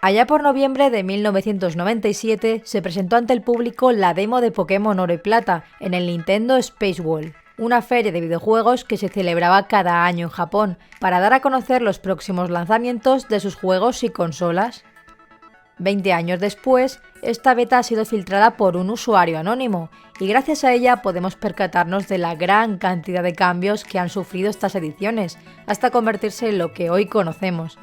Allá por noviembre de 1997 se presentó ante el público la demo de Pokémon Oro y Plata en el Nintendo Space World, una feria de videojuegos que se celebraba cada año en Japón para dar a conocer los próximos lanzamientos de sus juegos y consolas. 20 años después, esta beta ha sido filtrada por un usuario anónimo y gracias a ella podemos percatarnos de la gran cantidad de cambios que han sufrido estas ediciones hasta convertirse en lo que hoy conocemos.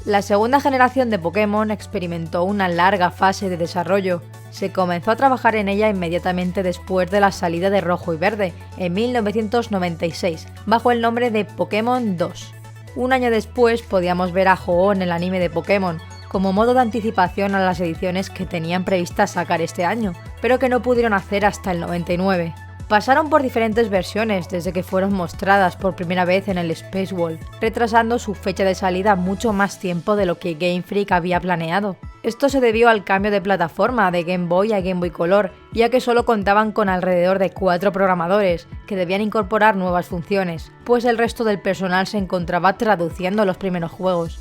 La segunda generación de Pokémon experimentó una larga fase de desarrollo. Se comenzó a trabajar en ella inmediatamente después de la salida de Rojo y Verde, en 1996, bajo el nombre de Pokémon 2. Un año después podíamos ver a Ho-Oh en el anime de Pokémon, como modo de anticipación a las ediciones que tenían previstas sacar este año, pero que no pudieron hacer hasta el 99. Pasaron por diferentes versiones desde que fueron mostradas por primera vez en el Space World, retrasando su fecha de salida mucho más tiempo de lo que Game Freak había planeado. Esto se debió al cambio de plataforma de Game Boy a Game Boy Color, ya que solo contaban con alrededor de 4 programadores, que debían incorporar nuevas funciones, pues el resto del personal se encontraba traduciendo los primeros juegos.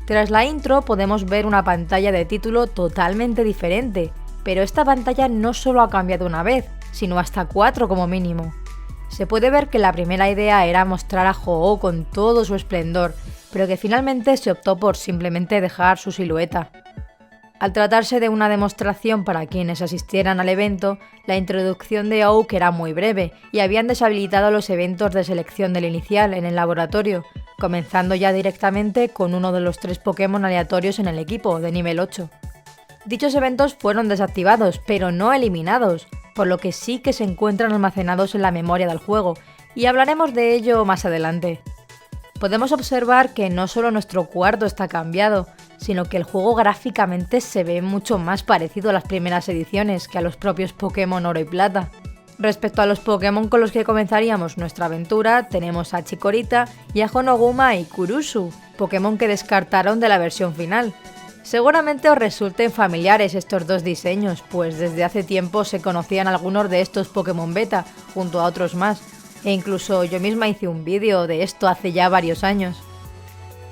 Tras la intro podemos ver una pantalla de título totalmente diferente, pero esta pantalla no solo ha cambiado una vez, sino hasta 4 como mínimo. Se puede ver que la primera idea era mostrar a Ho-Oh con todo su esplendor, pero que finalmente se optó por simplemente dejar su silueta. Al tratarse de una demostración para quienes asistieran al evento, la introducción de Oak era muy breve y habían deshabilitado los eventos de selección del inicial en el laboratorio, comenzando ya directamente con uno de los 3 Pokémon aleatorios en el equipo, de nivel 8. Dichos eventos fueron desactivados, pero no eliminados, por lo que sí que se encuentran almacenados en la memoria del juego, y hablaremos de ello más adelante. Podemos observar que no solo nuestro cuarto está cambiado, sino que el juego gráficamente se ve mucho más parecido a las primeras ediciones que a los propios Pokémon Oro y Plata. Respecto a los Pokémon con los que comenzaríamos nuestra aventura, tenemos a Chikorita y a Honoguma y Kurusu, Pokémon que descartaron de la versión final. Seguramente os resulten familiares estos dos diseños, pues desde hace tiempo se conocían algunos de estos Pokémon Beta, junto a otros más, e incluso yo misma hice un vídeo de esto hace ya varios años.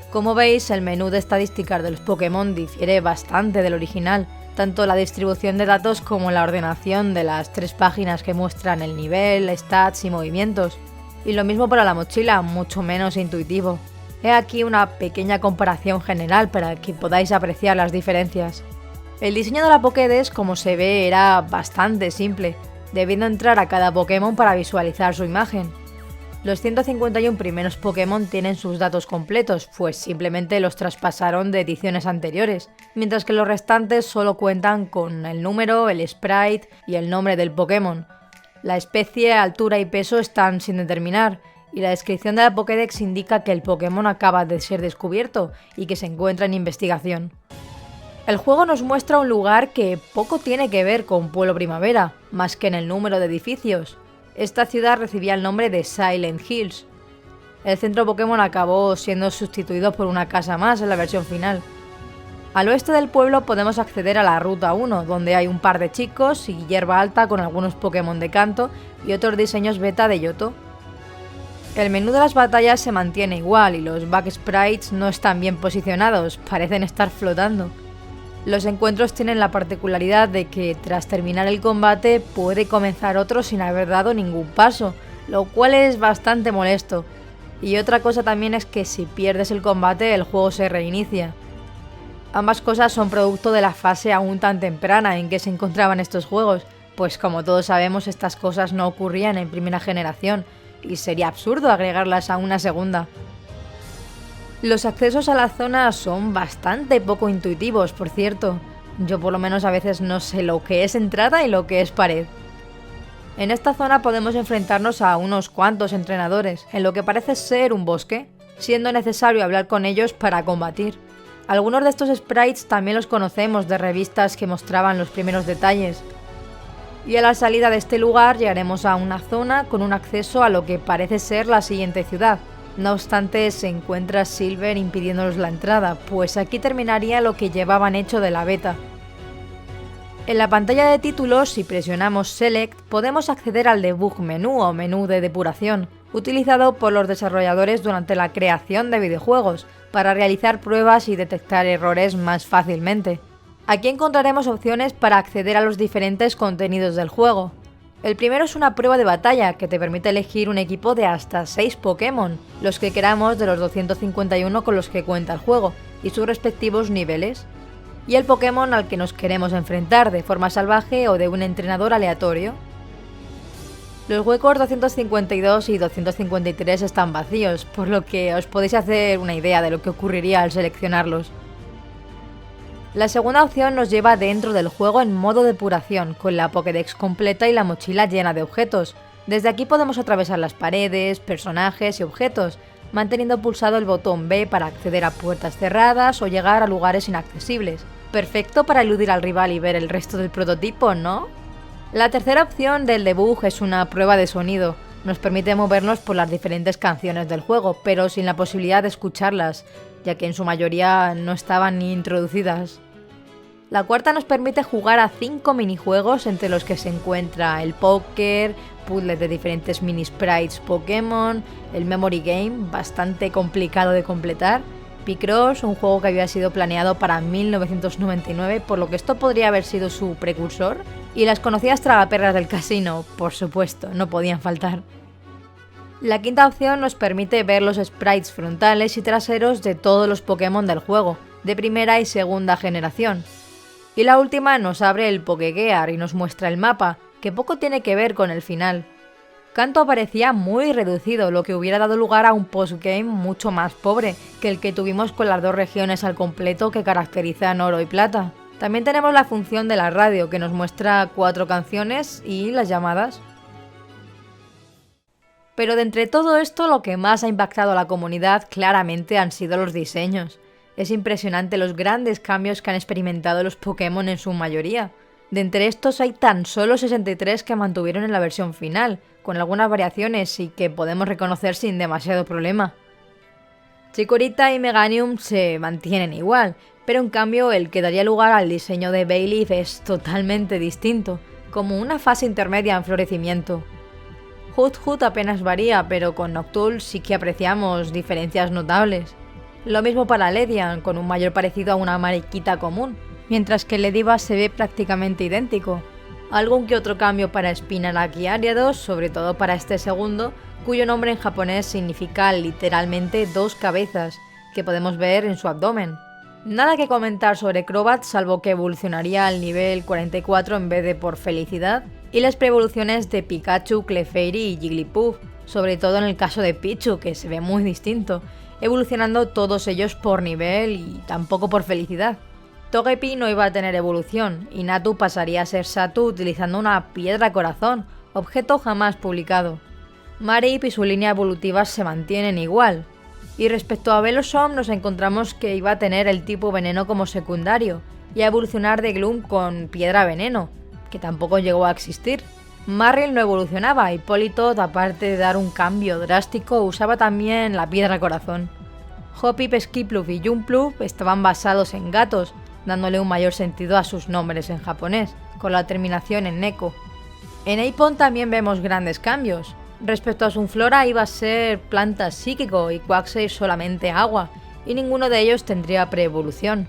Como veis, el menú de estadísticas de los Pokémon difiere bastante del original, tanto la distribución de datos como la ordenación de las 3 páginas que muestran el nivel, stats y movimientos. Y lo mismo para la mochila, mucho menos intuitivo. He aquí una pequeña comparación general para que podáis apreciar las diferencias. El diseño de la Pokédex, como se ve, era bastante simple, debiendo entrar a cada Pokémon para visualizar su imagen. Los 151 primeros Pokémon tienen sus datos completos, pues simplemente los traspasaron de ediciones anteriores, mientras que los restantes solo cuentan con el número, el sprite y el nombre del Pokémon. La especie, altura y peso están sin determinar, y la descripción de la Pokédex indica que el Pokémon acaba de ser descubierto y que se encuentra en investigación. El juego nos muestra un lugar que poco tiene que ver con Pueblo Primavera, más que en el número de edificios. Esta ciudad recibía el nombre de Silent Hills. El centro Pokémon acabó siendo sustituido por una casa más en la versión final. Al oeste del pueblo podemos acceder a la Ruta 1, donde hay un par de chicos y hierba alta con algunos Pokémon de Kanto y otros diseños beta de Yoto. El menú de las batallas se mantiene igual y los back sprites no están bien posicionados, parecen estar flotando. Los encuentros tienen la particularidad de que tras terminar el combate puede comenzar otro sin haber dado ningún paso, lo cual es bastante molesto. Y otra cosa también es que si pierdes el combate el juego se reinicia. Ambas cosas son producto de la fase aún tan temprana en que se encontraban estos juegos, pues como todos sabemos estas cosas no ocurrían en primera generación, y sería absurdo agregarlas a una segunda. Los accesos a la zona son bastante poco intuitivos, por cierto. Yo por lo menos a veces no sé lo que es entrada y lo que es pared. En esta zona podemos enfrentarnos a unos cuantos entrenadores, en lo que parece ser un bosque, siendo necesario hablar con ellos para combatir. Algunos de estos sprites también los conocemos de revistas que mostraban los primeros detalles. Y a la salida de este lugar llegaremos a una zona con un acceso a lo que parece ser la siguiente ciudad. No obstante, se encuentra Silver impidiéndonos la entrada, pues aquí terminaría lo que llevaban hecho de la beta. En la pantalla de títulos, si presionamos Select, podemos acceder al Debug menú o menú de depuración, utilizado por los desarrolladores durante la creación de videojuegos, para realizar pruebas y detectar errores más fácilmente. Aquí encontraremos opciones para acceder a los diferentes contenidos del juego. El primero es una prueba de batalla que te permite elegir un equipo de hasta 6 Pokémon, los que queramos de los 251 con los que cuenta el juego, y sus respectivos niveles, y el Pokémon al que nos queremos enfrentar de forma salvaje o de un entrenador aleatorio. Los huecos 252 y 253 están vacíos, por lo que os podéis hacer una idea de lo que ocurriría al seleccionarlos. La segunda opción nos lleva dentro del juego en modo depuración, con la Pokédex completa y la mochila llena de objetos. Desde aquí podemos atravesar las paredes, personajes y objetos, manteniendo pulsado el botón B para acceder a puertas cerradas o llegar a lugares inaccesibles. Perfecto para eludir al rival y ver el resto del prototipo, ¿no? La tercera opción del debug es una prueba de sonido. Nos permite movernos por las diferentes canciones del juego, pero sin la posibilidad de escucharlas, ya que en su mayoría no estaban ni introducidas. La cuarta nos permite jugar a 5 minijuegos entre los que se encuentra el póker, puzzles de diferentes mini sprites Pokémon, el Memory Game, bastante complicado de completar, Picross, un juego que había sido planeado para 1999, por lo que esto podría haber sido su precursor, y las conocidas tragaperras del casino, por supuesto, no podían faltar. La quinta opción nos permite ver los sprites frontales y traseros de todos los Pokémon del juego, de primera y segunda generación. Y la última nos abre el Pokégear y nos muestra el mapa, que poco tiene que ver con el final. Kanto aparecía muy reducido, lo que hubiera dado lugar a un postgame mucho más pobre que el que tuvimos con las dos regiones al completo que caracterizan Oro y Plata. También tenemos la función de la radio, que nos muestra 4 canciones y las llamadas. Pero de entre todo esto, lo que más ha impactado a la comunidad claramente han sido los diseños. Es impresionante los grandes cambios que han experimentado los Pokémon en su mayoría. De entre estos hay tan solo 63 que mantuvieron en la versión final, con algunas variaciones y que podemos reconocer sin demasiado problema. Chikorita y Meganium se mantienen igual, pero en cambio el que daría lugar al diseño de Bayleef es totalmente distinto, como una fase intermedia en florecimiento. Hoot apenas varía, pero con Noctowl sí que apreciamos diferencias notables. Lo mismo para Ledian, con un mayor parecido a una mariquita común, mientras que Lediva se ve prácticamente idéntico. Algún que otro cambio para Spinarak y Ariados, sobre todo para este segundo, cuyo nombre en japonés significa literalmente 2 cabezas, que podemos ver en su abdomen. Nada que comentar sobre Crobat, salvo que evolucionaría al nivel 44 en vez de por felicidad, y las preevoluciones de Pikachu, Clefairy y Jigglypuff, sobre todo en el caso de Pichu, que se ve muy distinto, evolucionando todos ellos por nivel y tampoco por felicidad. Togepi no iba a tener evolución, y Natu pasaría a ser Satu utilizando una piedra corazón, objeto jamás publicado. Marip y su línea evolutiva se mantienen igual. Y respecto a Velosom nos encontramos que iba a tener el tipo veneno como secundario, y a evolucionar de Gloom con piedra veneno, que tampoco llegó a existir. Marill no evolucionaba y Politoed, aparte de dar un cambio drástico, usaba también la piedra corazón. Hoppip, Skiploop y Jumpluff estaban basados en gatos, dándole un mayor sentido a sus nombres en japonés, con la terminación en neko. En Aipon también vemos grandes cambios. Respecto a Sunflora iba a ser planta psíquico y Quaxly solamente agua, y ninguno de ellos tendría preevolución.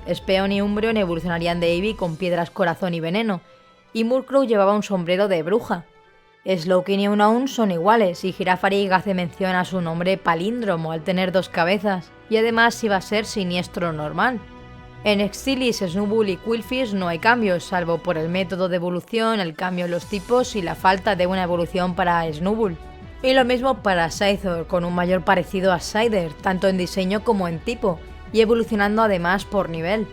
Speon y Umbreon evolucionarían de Eevee con piedras corazón y veneno, y Murkrow llevaba un sombrero de bruja. Slowking y Unown son iguales, y Girafarig hace mención a su nombre palíndromo al tener 2 cabezas, y además iba a ser siniestro normal. En Excelis, Snubbull y Qwilfish no hay cambios, salvo por el método de evolución, el cambio en los tipos y la falta de una evolución para Snubbull. Y lo mismo para Scyther, con un mayor parecido a Scyther, tanto en diseño como en tipo, y evolucionando además por nivel.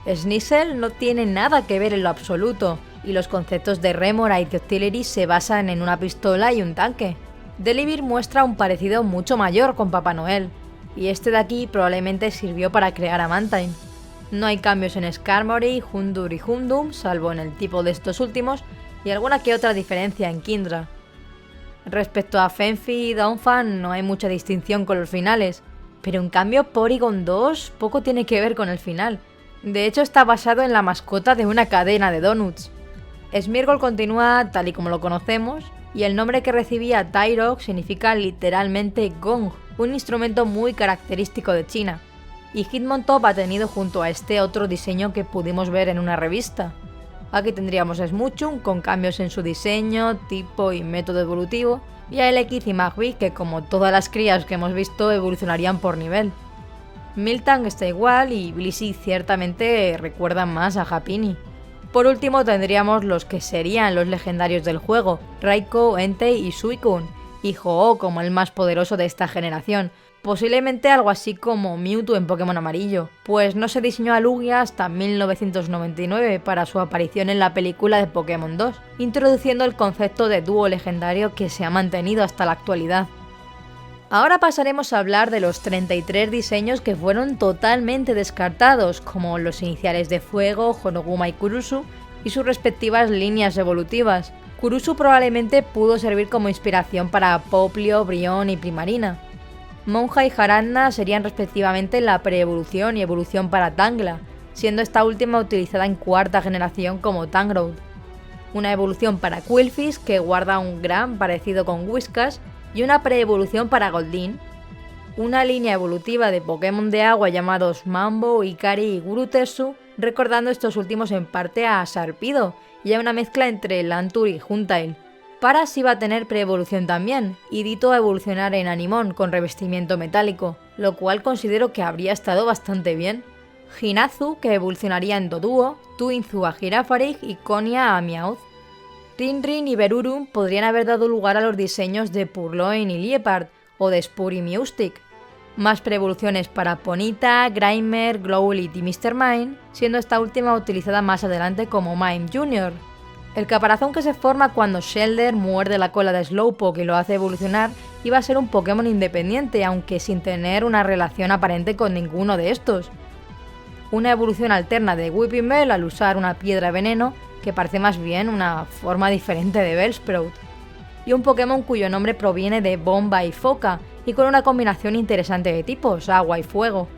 Sneasel no tiene nada que ver en lo absoluto, y los conceptos de Remoraid y de Octillery se basan en una pistola y un tanque. Delibird muestra un parecido mucho mayor con Papá Noel, y este de aquí probablemente sirvió para crear a Mantine. No hay cambios en Skarmory, Houndour y Houndoom, salvo en el tipo de estos últimos, y alguna que otra diferencia en Kindra. Respecto a Fenfi y Donphan no hay mucha distinción con los finales, pero en cambio Porygon 2 poco tiene que ver con el final. De hecho, está basado en la mascota de una cadena de donuts. Smeargle continúa tal y como lo conocemos, y el nombre que recibía Tyrogue significa literalmente gong, un instrumento muy característico de China. Y Hitmontop ha tenido junto a este otro diseño que pudimos ver en una revista. Aquí tendríamos a Smoochum con cambios en su diseño, tipo y método evolutivo, y a Elekid y Magby que, como todas las crías que hemos visto, evolucionarían por nivel. Miltank está igual y Blissey ciertamente recuerda más a Happiny. Por último tendríamos los que serían los legendarios del juego, Raikou, Entei y Suicune, y Ho-Oh como el más poderoso de esta generación, posiblemente algo así como Mewtwo en Pokémon Amarillo, pues no se diseñó a Lugia hasta 1999 para su aparición en la película de Pokémon 2, introduciendo el concepto de dúo legendario que se ha mantenido hasta la actualidad. Ahora pasaremos a hablar de los 33 diseños que fueron totalmente descartados, como los iniciales de Fuego, Honoguma y Kurusu, y sus respectivas líneas evolutivas. Kurusu probablemente pudo servir como inspiración para Poplio, Brionne y Primarina. Monja y Harada serían respectivamente la pre-evolución y evolución para Tangela, siendo esta última utilizada en cuarta generación como Tangrowth. Una evolución para Qwilfish, que guarda un gran parecido con Whiscash, y una pre-evolución para Goldeen. Una línea evolutiva de Pokémon de agua llamados Mambo, Ikari y Gurutetsu, recordando estos últimos en parte a Sharpedo, y a una mezcla entre Lantur y Huntail. Paras iba a tener pre-evolución también, y Ditto a evolucionar en Animon con revestimiento metálico, lo cual considero que habría estado bastante bien. Hinazu, que evolucionaría en Doduo, Twinzu a Girafarig y Konya a Meowth. Rinrin y Berurum podrían haber dado lugar a los diseños de Purloin y Liepard, o de Spur y Mewstick. Más pre-evoluciones para Ponyta, Grimer, Glowlit y Mr. Mime, siendo esta última utilizada más adelante como Mime Jr. El caparazón que se forma cuando Shellder muerde la cola de Slowpoke y lo hace evolucionar iba a ser un Pokémon independiente, aunque sin tener una relación aparente con ninguno de estos. Una evolución alterna de Weeping Bell al usar una piedra veneno, que parece más bien una forma diferente de Bellsprout. Y un Pokémon cuyo nombre proviene de Bomba y Foca, y con una combinación interesante de tipos, agua y fuego.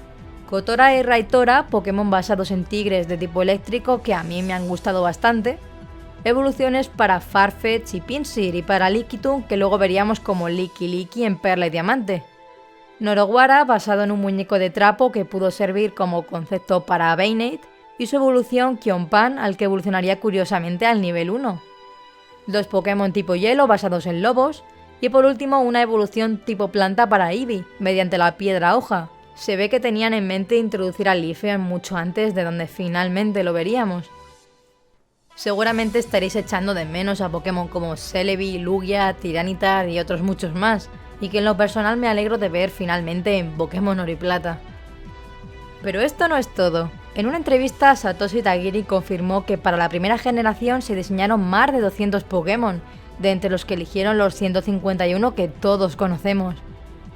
Kotora y Raitora, Pokémon basados en tigres de tipo eléctrico que a mí me han gustado bastante. Evoluciones para Farfetch y Pinsir, y para Lickitung, que luego veríamos como Lickilicky en Perla y Diamante. Noroguara, basado en un muñeco de trapo que pudo servir como concepto para Bainate, y su evolución Kyonpan, al que evolucionaría curiosamente al nivel 1. Dos Pokémon tipo hielo basados en lobos, y por último una evolución tipo planta para Eevee, mediante la piedra hoja. Se ve que tenían en mente introducir a Leafeon mucho antes de donde finalmente lo veríamos. Seguramente estaréis echando de menos a Pokémon como Celebi, Lugia, Tyranitar y otros muchos más, y que en lo personal me alegro de ver finalmente en Pokémon Oro y Plata. Pero esto no es todo. En una entrevista, Satoshi Tajiri confirmó que para la primera generación se diseñaron más de 200 Pokémon, de entre los que eligieron los 151 que todos conocemos.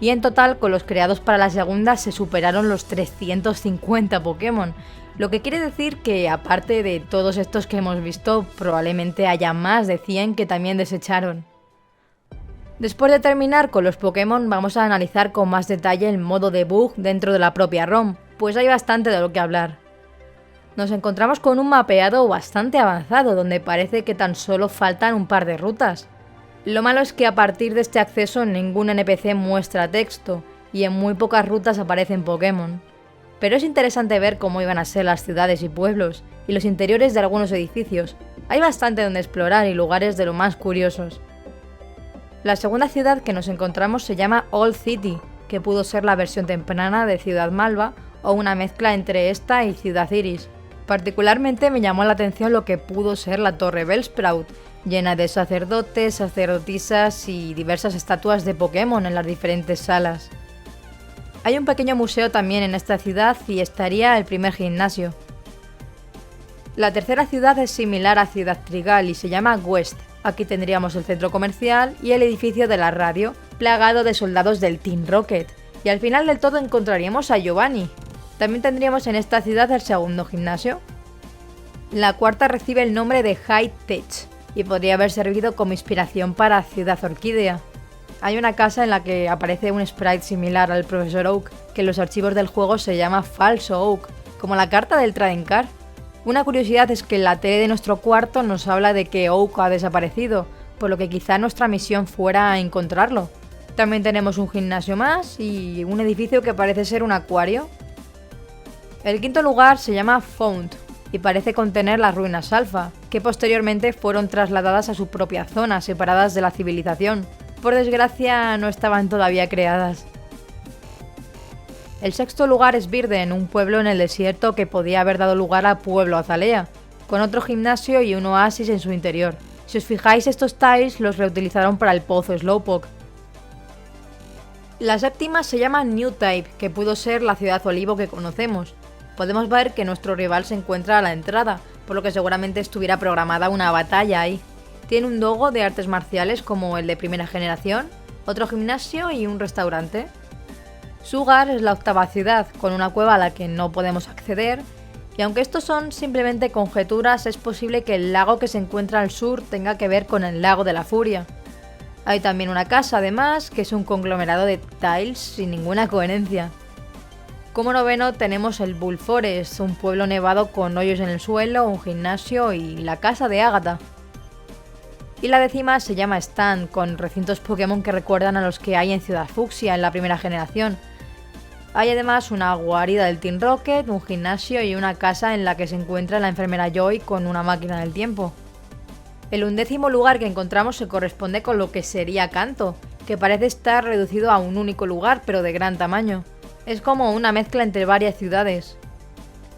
Y en total, con los creados para la segunda se superaron los 350 Pokémon, lo que quiere decir que, aparte de todos estos que hemos visto, probablemente haya más de 100 que también desecharon. Después de terminar con los Pokémon, vamos a analizar con más detalle el modo debug dentro de la propia ROM, pues hay bastante de lo que hablar. Nos encontramos con un mapeado bastante avanzado, donde parece que tan solo faltan un par de rutas. Lo malo es que a partir de este acceso ningún NPC muestra texto, y en muy pocas rutas aparecen Pokémon. Pero es interesante ver cómo iban a ser las ciudades y pueblos, y los interiores de algunos edificios. Hay bastante donde explorar y lugares de lo más curiosos. La segunda ciudad que nos encontramos se llama Old City, que pudo ser la versión temprana de Ciudad Malva o una mezcla entre esta y Ciudad Iris. Particularmente me llamó la atención lo que pudo ser la Torre Bellsprout, llena de sacerdotes, sacerdotisas y diversas estatuas de Pokémon en las diferentes salas. Hay un pequeño museo también en esta ciudad y estaría el primer gimnasio. La tercera ciudad es similar a Ciudad Trigal y se llama West. Aquí tendríamos el centro comercial y el edificio de la radio, plagado de soldados del Team Rocket. Y al final del todo encontraríamos a Giovanni. También tendríamos en esta ciudad el segundo gimnasio. La cuarta recibe el nombre de High Tech y podría haber servido como inspiración para Ciudad Orquídea. Hay una casa en la que aparece un sprite similar al Profesor Oak, que en los archivos del juego se llama Falso Oak, como la carta del Trading Card. Una curiosidad es que la tele de nuestro cuarto nos habla de que Oak ha desaparecido, por lo que quizá nuestra misión fuera encontrarlo. También tenemos un gimnasio más y un edificio que parece ser un acuario. El quinto lugar se llama Fount y parece contener las ruinas Alpha, que posteriormente fueron trasladadas a su propia zona, separadas de la civilización. Por desgracia, no estaban todavía creadas. El sexto lugar es Virden, un pueblo en el desierto que podía haber dado lugar a Pueblo Azalea, con otro gimnasio y un oasis en su interior. Si os fijáis, estos tiles los reutilizaron para el pozo Slowpoke. La séptima se llama New Type, que pudo ser la ciudad olivo que conocemos. Podemos ver que nuestro rival se encuentra a la entrada, por lo que seguramente estuviera programada una batalla ahí. Tiene un dogo de artes marciales como el de primera generación, otro gimnasio y un restaurante. Sugar es la octava ciudad, con una cueva a la que no podemos acceder, y aunque estos son simplemente conjeturas, es posible que el lago que se encuentra al sur tenga que ver con el lago de la Furia. Hay también una casa, además, que es un conglomerado de tiles sin ninguna coherencia. Como noveno tenemos el Bull Forest, un pueblo nevado con hoyos en el suelo, un gimnasio y la casa de Agatha. Y la décima se llama Stand, con recintos Pokémon que recuerdan a los que hay en Ciudad Fucsia en la primera generación. Hay además una guarida del Team Rocket, un gimnasio y una casa en la que se encuentra la enfermera Joy con una máquina del tiempo. El undécimo lugar que encontramos se corresponde con lo que sería Kanto, que parece estar reducido a un único lugar pero de gran tamaño. Es como una mezcla entre varias ciudades.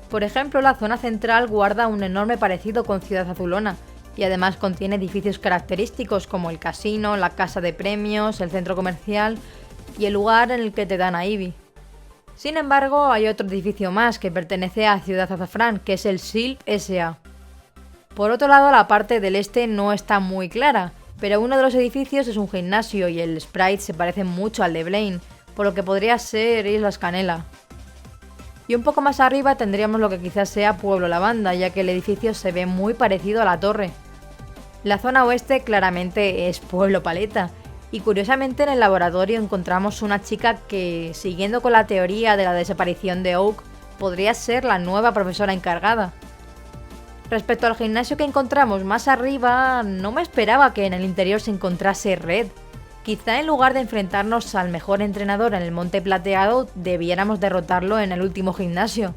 Por ejemplo, la zona central guarda un enorme parecido con Ciudad Azulona, y además contiene edificios característicos como el casino, la casa de premios, el centro comercial y el lugar en el que te dan a Eevee. Sin embargo, hay otro edificio más que pertenece a Ciudad Azafrán, que es el Silp S.A. Por otro lado, la parte del este no está muy clara, pero uno de los edificios es un gimnasio y el sprite se parece mucho al de Blaine, por lo que podría ser Islas Canela. Y un poco más arriba tendríamos lo que quizás sea Pueblo Lavanda, ya que el edificio se ve muy parecido a la torre. La zona oeste claramente es Pueblo Paleta, y curiosamente en el laboratorio encontramos una chica que, siguiendo con la teoría de la desaparición de Oak, podría ser la nueva profesora encargada. Respecto al gimnasio que encontramos más arriba, no me esperaba que en el interior se encontrase Red. Quizá en lugar de enfrentarnos al mejor entrenador en el Monte Plateado, debiéramos derrotarlo en el último gimnasio.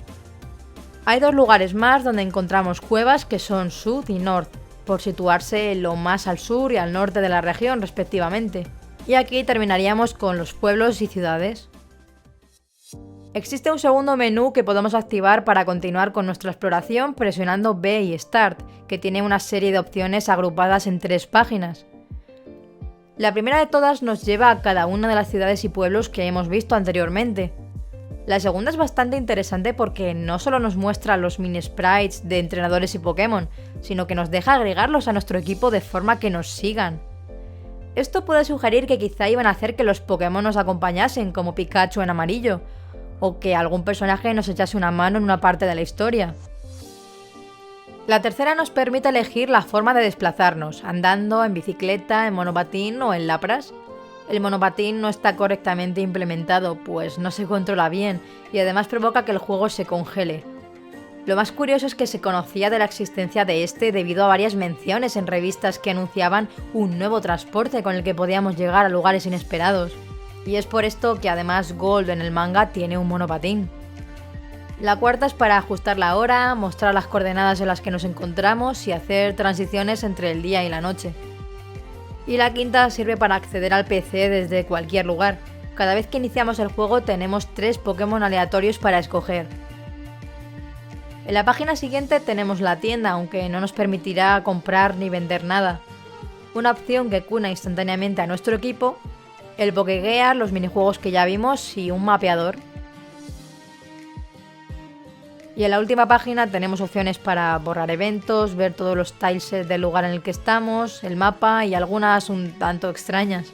Hay dos lugares más donde encontramos cuevas que son Sud y North, por situarse lo más al sur y al norte de la región respectivamente. Y aquí terminaríamos con los pueblos y ciudades. Existe un segundo menú que podemos activar para continuar con nuestra exploración presionando B y Start, que tiene una serie de opciones agrupadas en 3 páginas. La primera de todas nos lleva a cada una de las ciudades y pueblos que hemos visto anteriormente. La segunda es bastante interesante porque no solo nos muestra los mini sprites de entrenadores y Pokémon, sino que nos deja agregarlos a nuestro equipo de forma que nos sigan. Esto puede sugerir que quizá iban a hacer que los Pokémon nos acompañasen, como Pikachu en amarillo, o que algún personaje nos echase una mano en una parte de la historia. La tercera nos permite elegir la forma de desplazarnos, andando, en bicicleta, en monopatín o en Lapras. El monopatín no está correctamente implementado, pues no se controla bien y además provoca que el juego se congele. Lo más curioso es que se conocía de la existencia de este debido a varias menciones en revistas que anunciaban un nuevo transporte con el que podíamos llegar a lugares inesperados. Y es por esto que además Gold en el manga tiene un monopatín. La cuarta es para ajustar la hora, mostrar las coordenadas en las que nos encontramos y hacer transiciones entre el día y la noche. Y la quinta sirve para acceder al PC desde cualquier lugar. Cada vez que iniciamos el juego tenemos 3 Pokémon aleatorios para escoger. En la página siguiente tenemos la tienda, aunque no nos permitirá comprar ni vender nada. Una opción que cuna instantáneamente a nuestro equipo, el Pokégear, los minijuegos que ya vimos y un mapeador. Y en la última página tenemos opciones para borrar eventos, ver todos los tiles del lugar en el que estamos, el mapa y algunas un tanto extrañas.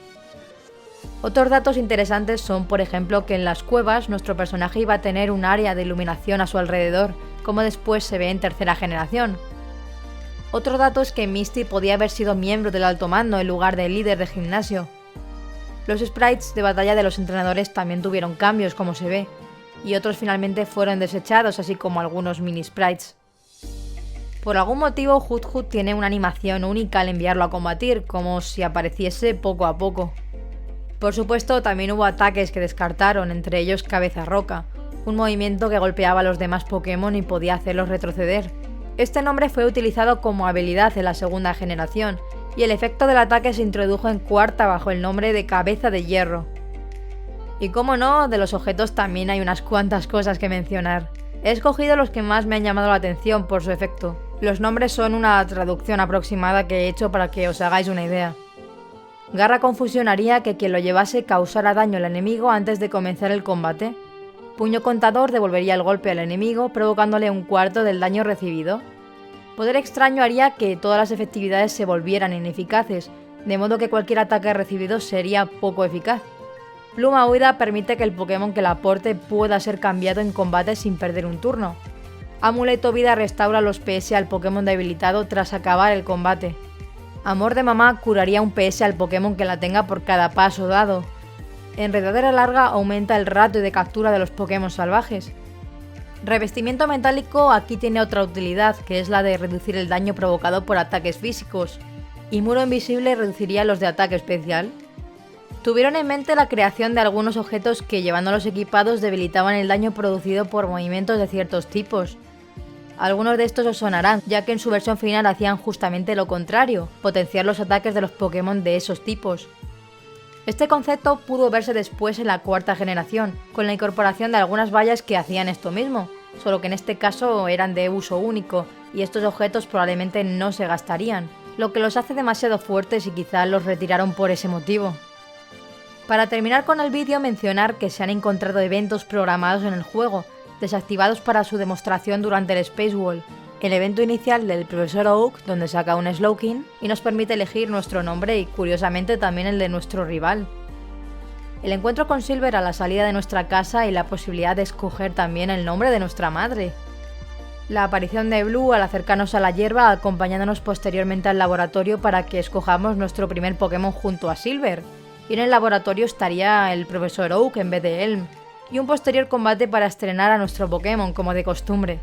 Otros datos interesantes son, por ejemplo, que en las cuevas nuestro personaje iba a tener un área de iluminación a su alrededor, como después se ve en tercera generación. Otro dato es que Misty podía haber sido miembro del alto mando en lugar de líder de gimnasio. Los sprites de batalla de los entrenadores también tuvieron cambios, como se ve. y otros finalmente fueron desechados, así como algunos mini sprites. Por algún motivo, Hut tiene una animación única al enviarlo a combatir, como si apareciese poco a poco. Por supuesto, también hubo ataques que descartaron, entre ellos Cabeza Roca, un movimiento que golpeaba a los demás Pokémon y podía hacerlos retroceder. Este nombre fue utilizado como habilidad en la segunda generación, y el efecto del ataque se introdujo en cuarta bajo el nombre de Cabeza de Hierro. Y como no, de los objetos también hay unas cuantas cosas que mencionar. He escogido los que más me han llamado la atención por su efecto. Los nombres son una traducción aproximada que he hecho para que os hagáis una idea. Garra Confusión haría que quien lo llevase causara daño al enemigo antes de comenzar el combate. Puño Contador devolvería el golpe al enemigo, provocándole un cuarto del daño recibido. Poder Extraño haría que todas las efectividades se volvieran ineficaces, de modo que cualquier ataque recibido sería poco eficaz. Pluma Huida permite que el Pokémon que la aporte pueda ser cambiado en combate sin perder un turno. Amuleto Vida restaura los PS al Pokémon debilitado tras acabar el combate. Amor de Mamá curaría un PS al Pokémon que la tenga por cada paso dado. Enredadera Larga aumenta el ratio de captura de los Pokémon salvajes. Revestimiento Metálico aquí tiene otra utilidad, que es la de reducir el daño provocado por ataques físicos. Y Muro Invisible reduciría los de ataque especial. Tuvieron en mente la creación de algunos objetos que, llevándolos equipados, debilitaban el daño producido por movimientos de ciertos tipos. Algunos de estos os sonarán, ya que en su versión final hacían justamente lo contrario, potenciar los ataques de los Pokémon de esos tipos. Este concepto pudo verse después en la cuarta generación, con la incorporación de algunas vallas que hacían esto mismo, solo que en este caso eran de uso único, y estos objetos probablemente no se gastarían, lo que los hace demasiado fuertes y quizás los retiraron por ese motivo. Para terminar con el vídeo, mencionar que se han encontrado eventos programados en el juego, desactivados para su demostración durante el Space Wall, el evento inicial del Profesor Oak, donde saca un Slowking y nos permite elegir nuestro nombre y curiosamente también el de nuestro rival. El encuentro con Silver a la salida de nuestra casa y la posibilidad de escoger también el nombre de nuestra madre. La aparición de Blue al acercarnos a la hierba, acompañándonos posteriormente al laboratorio para que escojamos nuestro primer Pokémon junto a Silver. Y en el laboratorio estaría el Profesor Oak en vez de Elm, y un posterior combate para estrenar a nuestro Pokémon como de costumbre.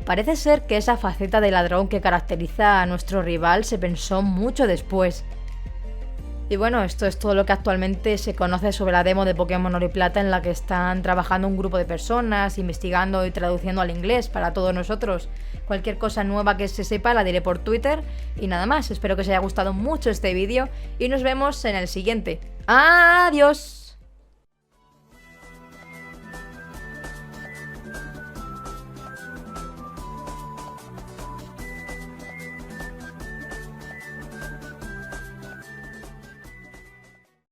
Parece ser que esa faceta de ladrón que caracteriza a nuestro rival se pensó mucho después. Y bueno, esto es todo lo que actualmente se conoce sobre la demo de Pokémon Oro y Plata, en la que están trabajando un grupo de personas, investigando y traduciendo al inglés para todos nosotros. Cualquier cosa nueva que se sepa la diré por Twitter. Y nada más, espero que os haya gustado mucho este vídeo y nos vemos en el siguiente. ¡Adiós!